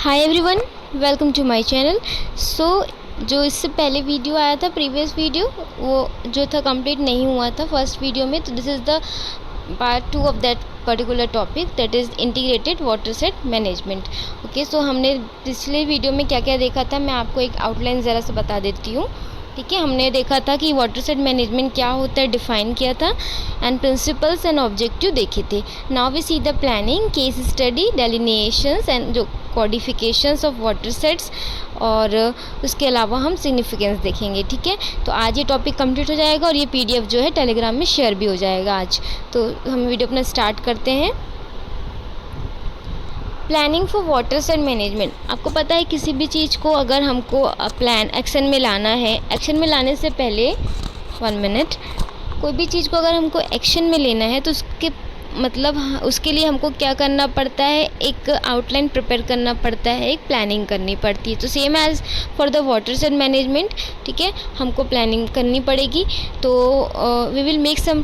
Hi everyone, welcome to my channel. जो इससे पहले वीडियो आया था, प्रीवियस वीडियो, वो जो था कंप्लीट नहीं हुआ था फर्स्ट वीडियो में। तो this is the part 2 of that particular topic, that is integrated watershed management. Okay, so हमने पिछले वीडियो में क्या क्या देखा था, मैं आपको एक आउटलाइन ज़रा सा बता देती हूँ। ठीक है, हमने देखा था कि वाटर सेट मैनेजमेंट क्या होता है, डिफ़ाइन किया था, एंड प्रिंसिपल्स एंड ऑब्जेक्टिव देखे थे। Now we see the planning, case study, delineations and जो कोडिफिकेशंस ऑफ वाटर सेट्स, और उसके अलावा हम सिग्निफिकेंस देखेंगे। ठीक है, तो आज ये टॉपिक कंप्लीट हो जाएगा और ये पीडीएफ जो है टेलीग्राम में शेयर भी हो जाएगा आज। तो हम वीडियो अपना स्टार्ट करते हैं। Planning for water set management. आपको पता है किसी भी चीज़ को अगर हमको प्लान एक्शन में लाना है, एक्शन में लाने से पहले 1 मिनट, कोई भी चीज़ को अगर हमको एक्शन में लेना है तो उसके मतलब उसके लिए हमको क्या करना पड़ता है, एक आउटलाइन प्रिपेयर करना पड़ता है, एक प्लानिंग करनी पड़ती है। तो same as for the watershed management, ठीक है, हमको प्लानिंग करनी पड़ेगी। तो we will make some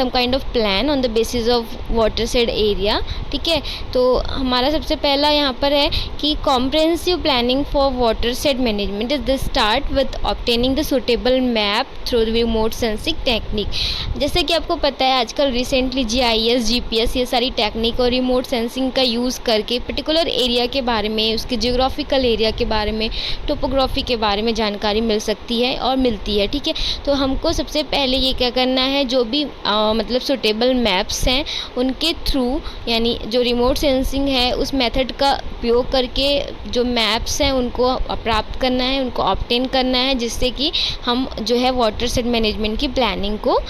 kind of plan on the basis of watershed area. ठीक है, तो हमारा सबसे पहला यहाँ पर है कि comprehensive planning for water set management is the start with obtaining the suitable map through the remote sensing technique. जैसे कि आपको पता है आजकल रिसेंटली GIS, GPS, ये सारी टेक्निक और रिमोट सेंसिंग का यूज़ करके पर्टिकुलर एरिया के बारे में, उसके जियोग्राफिकल एरिया के बारे में, टोपोग्राफी के बारे में जानकारी मिल सकती है और मिलती है। ठीक है, तो हमको सबसे पहले ये क्या करना है, जो भी मतलब सुटेबल मैप्स हैं उनके थ्रू, यानी जो रिमोट सेंसिंग है उस मेथड का उपयोग करके जो मैप्स हैं उनको प्राप्त करना है, उनको ऑब्टेन करना है, जिससे कि हम जो है वाटर सेट मैनेजमेंट की प्लानिंग को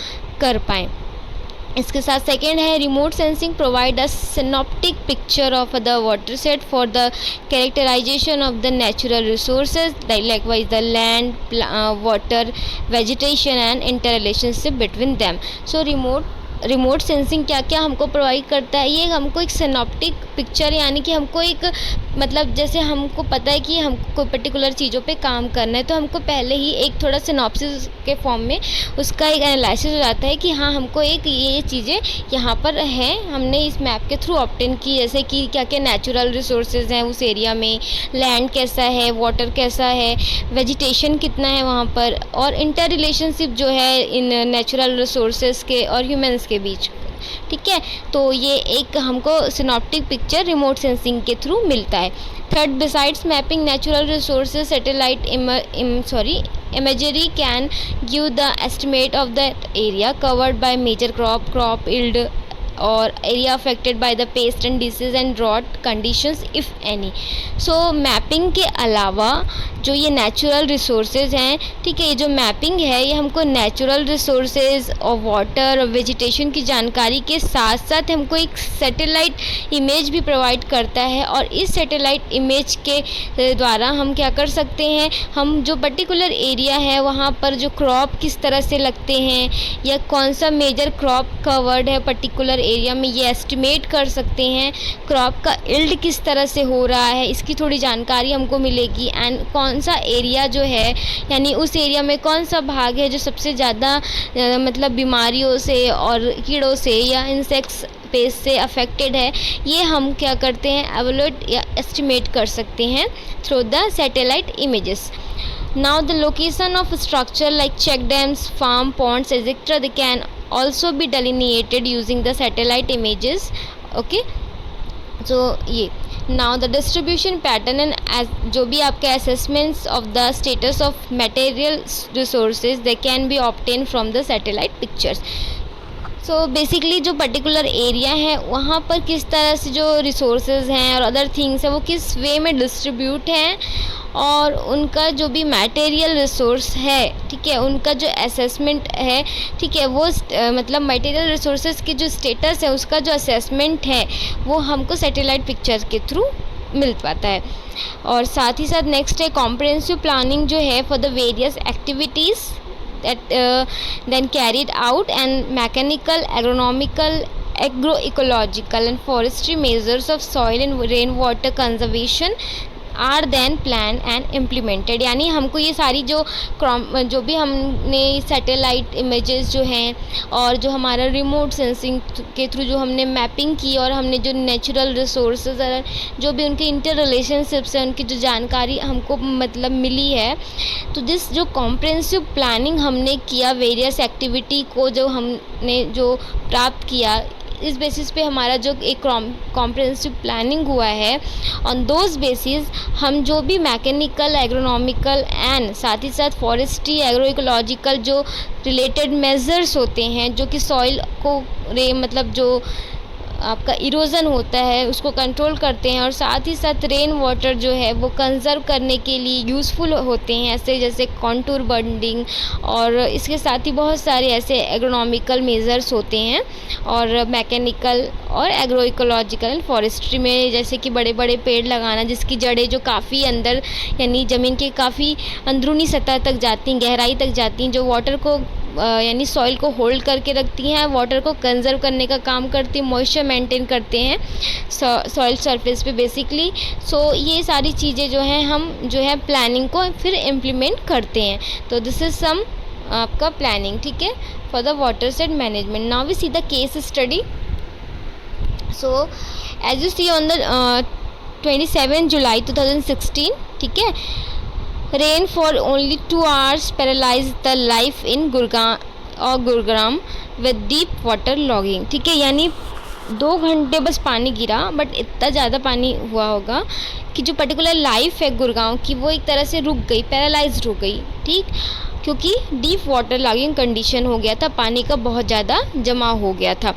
कर पाएँ। इसके साथ सेकेंड है remote sensing provide a synoptic picture of the watershed for the characterisation of the natural resources likewise the land, water, vegetation and interrelationship between them. So remote sensing क्या क्या हमको provide करता है, ये हमको एक synoptic picture, यानी कि हमको एक मतलब जैसे हमको पता है कि हमको कोई पर्टिकुलर चीज़ों पे काम करना है, तो हमको पहले ही एक थोड़ा सिनॉप्सिस के फॉर्म में उसका एक एनालिसिस हो जाता है कि हाँ हमको एक ये चीज़ें यहाँ पर हैं, हमने इस मैप के थ्रू ऑब्टेन की। जैसे कि क्या क्या नेचुरल रिसोर्सेज हैं उस एरिया में, लैंड कैसा है, वाटर कैसा है, वेजिटेशन कितना है वहाँ पर, और इंटर रिलेशनशिप जो है इन नेचुरल रिसोर्सेज के और ह्यूमन्स के बीच। ठीक है, तो ये एक हमको सिनॉप्टिक पिक्चर रिमोट सेंसिंग के थ्रू मिलता है। Third, besides mapping natural resources, satellite imagery can give the estimate of that area covered by major crop yield और area affected by the pest and disease and drought conditions if any. So mapping के अलावा जो ये natural resources हैं, ठीक है, ये जो मैपिंग है ये हमको नेचुरल रिसोर्सेज और वाटर और वेजिटेशन की जानकारी के साथ साथ हमको एक सैटेलाइट इमेज भी प्रोवाइड करता है। और इस सैटेलाइट इमेज के द्वारा हम क्या कर सकते हैं, हम जो पर्टिकुलर एरिया है वहाँ पर जो क्रॉप किस तरह से लगते हैं या कौन सा मेजर क्रॉप कवर्ड है पर्टिकुलर एरिया में, ये एस्टिमेट कर सकते हैं। क्रॉप का इल्ड किस तरह से हो रहा है इसकी थोड़ी जानकारी हमको मिलेगी, एंड कौन सा एरिया जो है, यानी उस एरिया में कौन सा भाग है जो सबसे ज़्यादा मतलब बीमारियों से और कीड़ों से या इंसेक्ट्स पेस्ट से अफेक्टेड है, ये हम क्या करते हैं, एवलुएट या एस्टिमेट कर सकते हैं through the satellite images. Now the location of structure like check dams, farm ponds, etc. they can also be delineated using the satellite images. Okay, so ये now the distribution pattern and as जो भी आपके assessments of the status of material resources they can be obtained from the satellite pictures. So basically जो particular area है वहाँ पर किस तरह से जो रिसोर्सेज हैं और अदर थिंग्स हैं वो किस वे में डिस्ट्रीब्यूट हैं, और उनका जो भी मटेरियल रिसोर्स है, ठीक है, उनका जो असेसमेंट है, ठीक है, वो मतलब मटेरियल रिसोर्सेज की जो स्टेटस है उसका जो असेसमेंट है वो हमको सैटेलाइट पिक्चर के थ्रू मिल पाता है। और साथ ही साथ नेक्स्ट है कॉम्प्रिहेंसिव प्लानिंग जो है for the various activities that then carried out, and mechanical, agronomical, agroecological and forestry measures of soil and rainwater conservation are then plan and implemented. यानी हमको ये सारी जो भी हमने सैटेलाइट इमेजेस जो हैं और जो हमारा रिमोट सेंसिंग के थ्रू जो हमने मैपिंग की और हमने जो नेचुरल रिसोर्सेज जो भी उनके इंटर रिलेशनशिप्स हैं उनकी जो जानकारी हमको मतलब मिली है, तो दिस जो कॉम्प्रिहेंसिव प्लानिंग हमने किया वेरियस एक्टिविटी को जो हमने जो प्राप्त किया, इस बेसिस पे हमारा जो एक कॉम्प्रिहेंसिव प्लानिंग हुआ है, ऑन दोज बेसिस हम जो भी मैकेनिकल, एग्रोनॉमिकल एंड साथ ही साथ फॉरेस्ट्री, एग्रो इकोलॉजिकल जो रिलेटेड मेजर्स होते हैं जो कि सॉइल को मतलब जो आपका इरोज़न होता है उसको कंट्रोल करते हैं और साथ ही साथ रेन वाटर जो है वो कंज़र्व करने के लिए यूज़फुल होते हैं, ऐसे जैसे कॉन्टूर बंडिंग और इसके साथ ही बहुत सारे ऐसे एग्रोनॉमिकल मेजर्स होते हैं और मैकेनिकल और एग्रो इकोलॉजिकल एंड फॉरेस्ट्री में जैसे कि बड़े बड़े पेड़ लगाना जिसकी जड़ें जो काफ़ी अंदर यानी ज़मीन के काफ़ी अंदरूनी सतह तक जाती हैं, गहराई तक जाती हैं, जो वाटर को यानी सॉइल को होल्ड करके रखती हैं, वाटर को कंजर्व करने का काम करती हैं, मॉइस्चर मेंटेन करते हैं सॉइल सरफेस पे बेसिकली। सो ये सारी चीज़ें जो हैं हम जो है प्लानिंग को फिर इम्प्लीमेंट करते हैं। तो दिस इज़ सम आपका प्लानिंग, ठीक है, for the watershed management. Now we see the case study. So as you see on the 27 July 2016, ठीक है, rain for only 2 hours paralyse the life in Gurugram with deep waterlogging, ठीक है, यानी 2 घंटे बस पानी गिरा बट इतना ज़्यादा पानी हुआ होगा कि जो पर्टिकुलर लाइफ है गुड़गांव की वो एक तरह से रुक गई, पैरालाइज्ड हो गई, ठीक, क्योंकि डीप वाटर लॉगिंग कंडीशन हो गया था, पानी का बहुत ज़्यादा जमा हो गया था।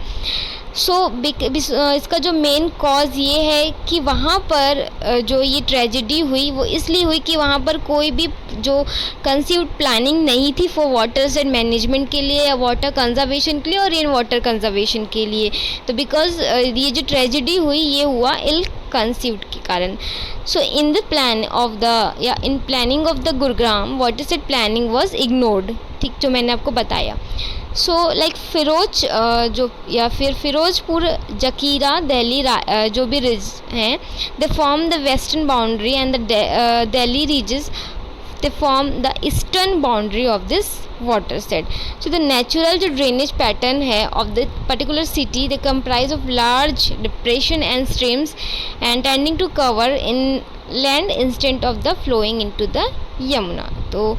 सो इसका जो मेन कॉज ये है कि वहाँ पर जो ये ट्रेजेडी हुई वो इसलिए हुई कि वहाँ पर कोई भी जो कंसीव्ड प्लानिंग नहीं थी फॉर वाटर सेट मैनेजमेंट के लिए या वाटर कंजर्वेशन के लिए और रेन वाटर कंजर्वेशन के लिए। तो बिकॉज ये जो ट्रेजेडी हुई ये हुआ इल कंसीव्ड के कारण। So in the plan of the या in planning of the Gurugram watershed planning was ignored, ठीक, जो मैंने आपको बताया। सो लाइक जो या फिर फिरोजपुर, जकीरा, दिल्ली जो भी रिज हैं, they form the western boundary and the Delhi ridges they form the eastern boundary of this watershed. So the natural जो ड्रेनेज पैटर्न है of the particular city they comprise of large depression and streams and tending to cover in land instead of the flowing into the Yamuna. तो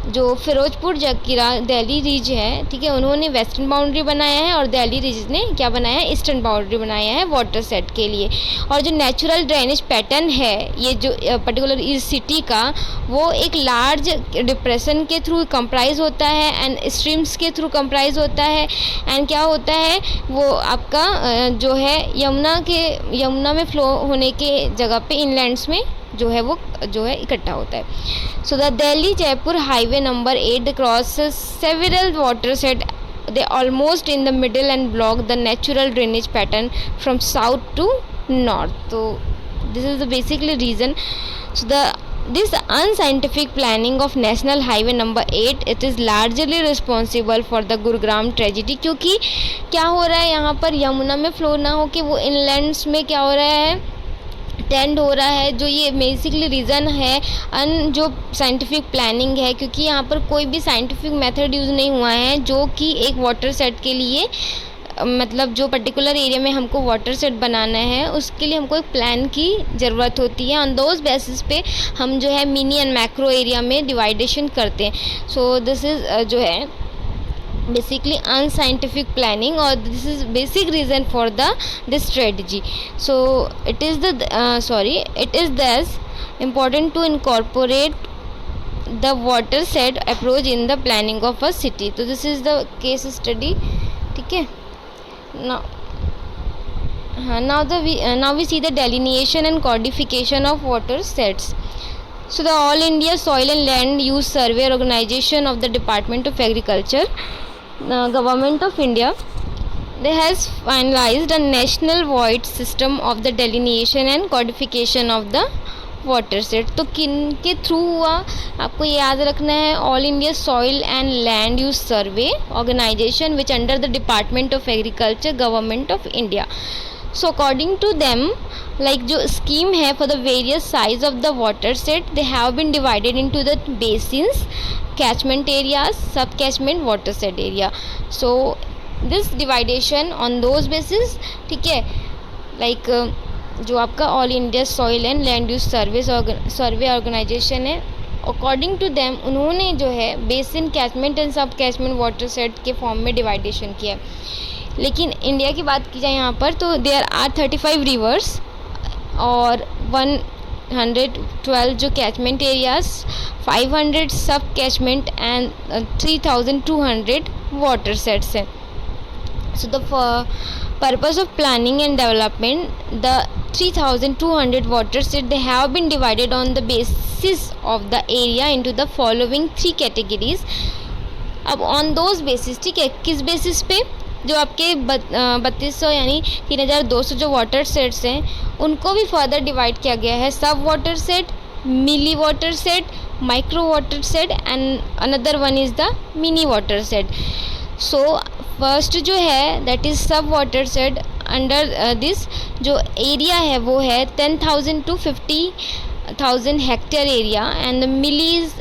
जो फिरोजपुर, जकीरा, दिल्ली रीज है, ठीक है, उन्होंने western boundary बनाया है और दिल्ली रीज ने क्या बनाया है, ईस्टर्न बाउंड्री बनाया है वाटर सेट के लिए। और जो नेचुरल ड्रेनेज पैटर्न है ये जो पर्टिकुलर इस सिटी का वो एक लार्ज डिप्रेशन के थ्रू कंप्राइज होता है एंड स्ट्रीम्स के थ्रू कंप्राइज होता है एंड क्या होता है वो आपका जो है यमुना में फ्लो होने के जगह पे इनलैंड्स में जो है वो जो है इकट्ठा होता है। So the Delhi Jaipur highway number 8 crosses several water set, they almost in the middle and block the natural drainage pattern from south to north. So this is the basically reason. So this unscientific planning of national highway number 8 it is largely responsible for the Gurugram tragedy। क्योंकि क्या हो रहा है यहाँ पर यमुना में flow ना हो कि वो इनलैंड्स में क्या हो रहा है टेंड हो रहा है, जो ये बेसिकली रीज़न है जो साइंटिफिक प्लानिंग है, क्योंकि यहाँ पर कोई भी साइंटिफिक मेथड यूज़ नहीं हुआ है जो कि एक वाटर सेट के लिए मतलब जो पर्टिकुलर एरिया में हमको वाटर सेट बनाना है उसके लिए हमको एक प्लान की ज़रूरत होती है। ऑन दोज बेसिस पे हम जो है मिनी एंड मैक्रो एरिया में डिवाइडेशन करते हैं। सो दिस इज़ जो है basically unscientific planning or this is basic reason for this strategy. So it is thus important to incorporate the water set approach in the planning of a city. So this is the case study, ठीक है। Now we see the delineation and codification of water sets. So the All India Soil and Land Use Survey Organization of the Department of Agriculture, Government of India, they has finalized a national void system of the delineation and codification of the water set. तो किन के through हुआ आपको ये याद रखना है, all India soil and land use survey organisation which under the department of agriculture, government of India. So according to them like जो स्कीम है for the various size of the watershed, they have been divided into the basins, catchment areas, sub catchment, watershed area. So this division on those basis, ठीक है, like जो आपका all India soil and land use survey organisation है, according to them उन्होंने जो है basin, catchment and सब catchment water set के फॉर्म में डिवाइडेशन किया है. लेकिन इंडिया की बात की जाए यहाँ पर तो देयर आर 35 रिवर्स और 112 जो कैचमेंट एरियाज, 500 सब कैचमेंट एंड 3200 वाटर सेट्स हैं. So the purpose of planning and development, the 3200 water set, they have been divided on the basis of the area into the following 3 categories. अब on those basis, ठीक है, किस basis पे, जो आपके 3200 यानी 3200 जो वाटर सेट्स हैं उनको भी फर्दर डिवाइड किया गया है. Sub watershed, milli watershed, micro watershed and another one is the mini watershed. So first जो है that is sub watershed. Under this जो एरिया है वो है 10,000 to 50,000 hectare area and milli is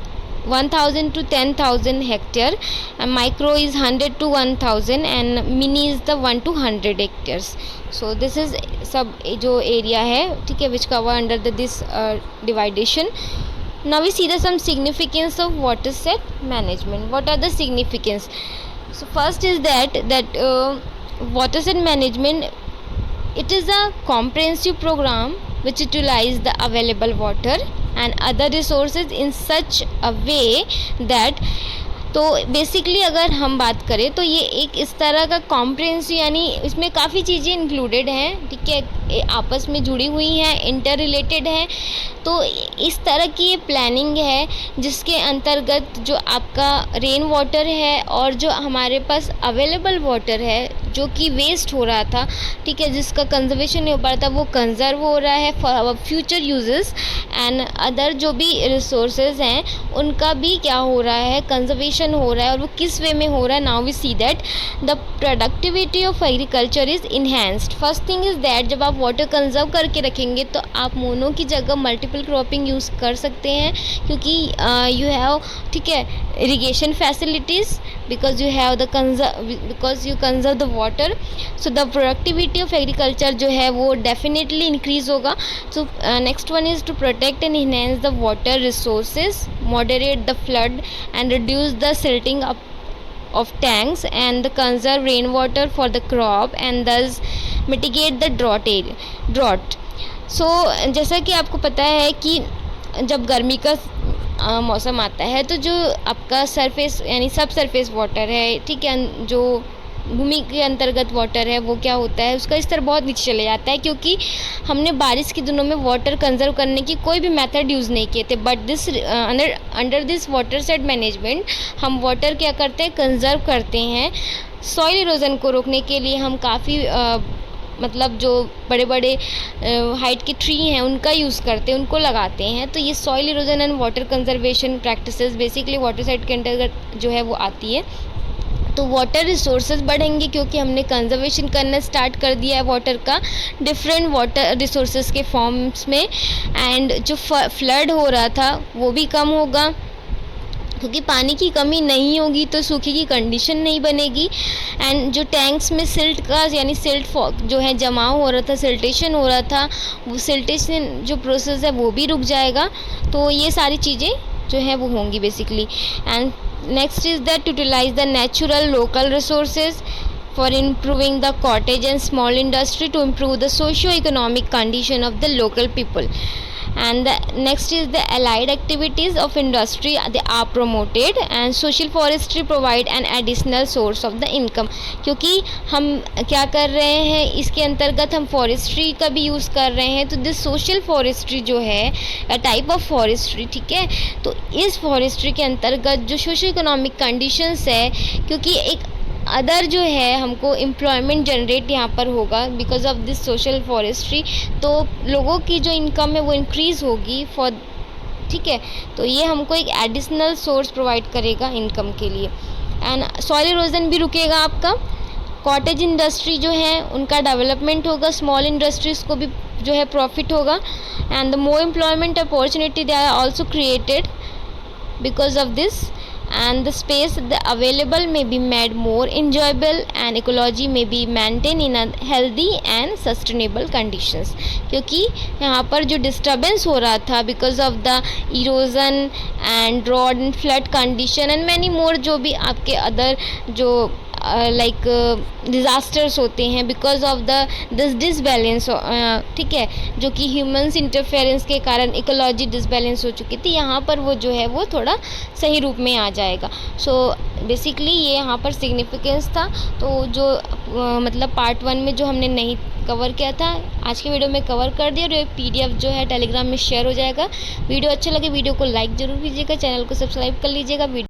1,000 to 10,000 hectare and micro is 100 to 1,000 and mini is the 1 to 100 hectares. So this is sub जो area है, ठीक है, which cover under this division. Now we see the some significance of water set management. What are the significance? So first is that water set management, it is a comprehensive program which utilize the available water and other resources in such a way that, तो basically अगर हम बात करें तो ये एक इस तरह का कॉम्प्रिहेंसिव, यानी इसमें काफ़ी चीज़ें इंक्लूडेड हैं, ठीक है, आपस में जुड़ी हुई हैं, इंटर रिलेटेड हैं. तो इस तरह की ये प्लानिंग है जिसके अंतर्गत जो आपका रेन वाटर है और जो हमारे पास अवेलेबल वाटर है जो कि वेस्ट हो रहा था, ठीक है, जिसका कंजर्वेशन नहीं हो पा रहा था, वो कंजर्व हो रहा है for our future uses and other जो भी रिसोर्सेज हैं उनका भी क्या हो रहा है, कंजर्वेशन हो रहा है. और वो किस वे में हो रहा है? Now we see that the productivity of agriculture is enhanced. First thing is that जब आप वाटर कंजर्व करके रखेंगे तो आप मोनो की जगह मल्टीपल क्रॉपिंग यूज़ कर सकते हैं, क्योंकि यू हैव, ठीक है, irrigation facilities because you have the because you conserve the water. So the productivity of agriculture जो है वो definitely increase होगा. So next one is to protect and enhance the water resources, moderate the flood and reduce the silting up of tanks and conserve rainwater for the crop and thus mitigate the drought. So जैसा कि आपको पता है कि जब गर्मी का मौसम आता है तो जो आपका सरफेस यानी सब सरफेस वाटर है, ठीक है, जो भूमि के अंतर्गत वाटर है वो क्या होता है, उसका स्तर बहुत नीचे चले जाता है, क्योंकि हमने बारिश के दिनों में वाटर कंजर्व करने की कोई भी मेथड यूज़ नहीं किए थे. But this under this watershed management हम वाटर क्या करते हैं, कंजर्व करते हैं. सॉइल इरोजन को रोकने के लिए हम काफ़ी मतलब जो बड़े बड़े हाइट के ट्री हैं उनका यूज़ करते हैं, उनको लगाते हैं. तो ये soil erosion and water conservation practices basically water set के अंतर्गत जो है वो आती है. तो वाटर रिसोर्सेज बढ़ेंगे क्योंकि हमने कंजर्वेशन करना स्टार्ट कर दिया है वाटर का डिफरेंट वाटर रिसोर्सेज के फॉर्म्स में. एंड जो फ्लड हो रहा था वो भी कम होगा, क्योंकि पानी की कमी नहीं होगी तो सूखे की कंडीशन नहीं बनेगी. एंड जो टैंक्स में सिल्ट का यानी सिल्ट जो है जमाव हो रहा था, सिल्टेशन हो रहा था, वो सिल्टेशन जो प्रोसेस है वो भी रुक जाएगा. तो ये सारी चीज़ें जो है वो होंगी basically. And next is that utilise the natural local resources for improving the cottage and small industry to improve the socio-economic condition of the local people. And the next is the allied activities of industry, they are promoted and social forestry provide an additional source of the income. क्योंकि हम क्या कर रहे हैं, इसके अंतर्गत हम forestry का भी यूज़ कर रहे हैं. तो दिस सोशल फॉरेस्ट्री जो है टाइप ऑफ फॉरेस्ट्री, ठीक है, तो इस फॉरेस्ट्री के अंतर्गत जो सोशो इकोनॉमिक कंडीशंस है, क्योंकि एक अदर जो है हमको एम्प्लॉयमेंट जनरेट यहाँ पर होगा because of this social forestry, तो लोगों की जो इनकम है वो इंक्रीज़ होगी फॉर, ठीक है, तो ये हमको एक एडिशनल सोर्स प्रोवाइड करेगा इनकम के लिए. एंड सॉइल इरोजन भी रुकेगा आपका. कॉटेज इंडस्ट्री जो है उनका डेवलपमेंट होगा, स्मॉल इंडस्ट्रीज़ को भी जो है प्रॉफिट होगा, and the more employment opportunity they are also created because of this, and the space available may be made more enjoyable and ecology may be maintained in a healthy and sustainable conditions। क्योंकि यहाँ पर जो disturbance हो रहा था because of the erosion and drought and flood condition and many more, जो भी आपके अदर जो लाइक डिज़ास्टर्स होते हैं because of the this disbalance, ठीक है, जो कि ह्यूमंस इंटरफेरेंस के कारण इकोलॉजी डिसबैलेंस हो चुकी थी, यहाँ पर वो जो है वो थोड़ा सही रूप में आ जाएगा। सो बेसिकली ये यहाँ पर सिग्निफिकेंस था। तो जो मतलब पार्ट 1 में जो हमने नहीं कवर किया था, आज के वीडियो में कवर कर दिया, और ये PDF जो है टेलीग्राम में शेयर हो जाएगा। वीडियो अच्छा लगे वीडियो को लाइक ज़रूर कीजिएगा, चैनल को सब्सक्राइब कर लीजिएगा।